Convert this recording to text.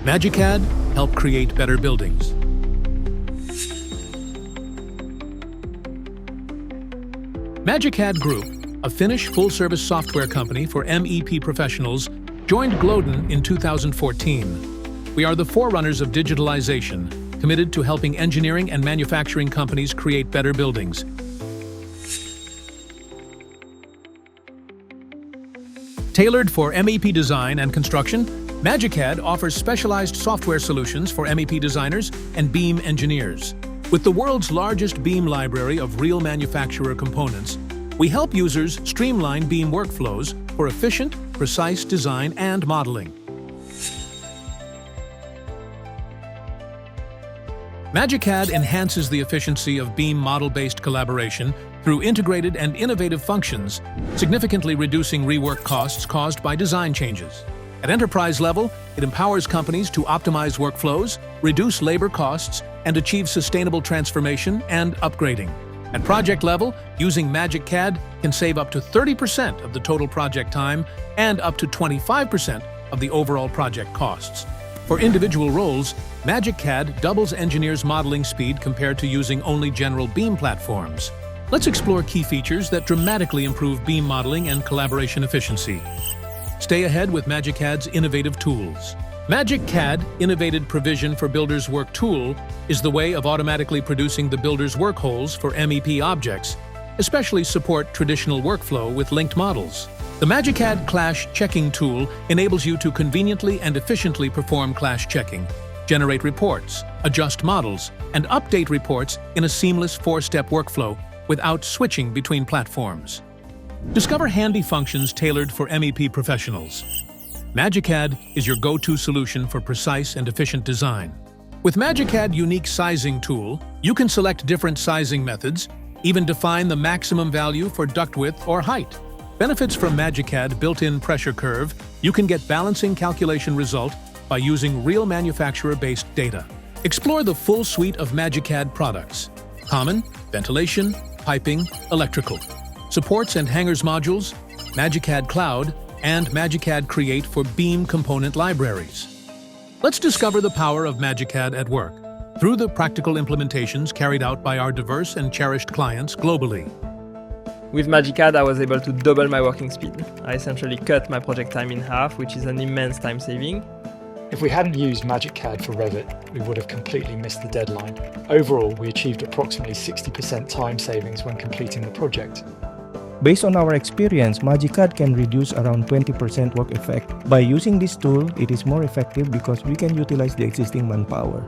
MagiCAD, help create better buildings. MagiCAD Group, a Finnish full-service software company for MEP professionals, joined Glöden in 2014. We are the forerunners of digitalization, committed to helping engineering and manufacturing companies create better buildings. Tailored for MEP design and construction, MagiCAD offers specialized software solutions for MEP designers and BIM engineers. With the world's largest BIM library of real manufacturer components, we help users streamline BIM workflows for efficient, precise design and modeling. MagiCAD enhances the efficiency of BIM model-based collaboration through integrated and innovative functions, significantly reducing rework costs caused by design changes. At enterprise level, it empowers companies to optimize workflows, reduce labor costs, and achieve sustainable transformation and upgrading. At project level, using MagiCAD can save up to 30% of the total project time and up to 25% of the overall project costs. For individual roles, MagiCAD doubles engineers' modeling speed compared to using only general BIM platforms. Let's explore key features that dramatically improve BIM modeling and collaboration efficiency. Stay ahead with MagiCAD's innovative tools. MagiCAD Innovated Provision for Builders Work tool is the way of automatically producing the builder's work holes for MEP objects, especially support traditional workflow with linked models. The MagiCAD Clash Checking tool enables you to conveniently and efficiently perform clash checking, generate reports, adjust models, and update reports in a seamless four-step workflow without switching between platforms. Discover handy functions tailored for MEP professionals. MagiCAD is your go-to solution for precise and efficient design. With MagiCAD Unique Sizing tool, you can select different sizing methods, even define the maximum value for duct width or height. Benefits from MagiCAD built-in pressure curve, you can get balancing calculation result by using real manufacturer-based data. Explore the full suite of MagiCAD products: common, ventilation, piping, electrical, supports and hangers modules, MagiCAD Cloud, and MagiCAD Create for BIM component libraries. Let's discover the power of MagiCAD at work through the practical implementations carried out by our diverse and cherished clients globally. With MagiCAD, I was able to double my working speed. I essentially cut my project time in half, which is an immense time saving. If we hadn't used MagiCAD for Revit, we would have completely missed the deadline. Overall, we achieved approximately 60% time savings when completing the project. Based on our experience, MagiCAD can reduce around 20% work effect. By using this tool, it is more effective because we can utilize the existing manpower.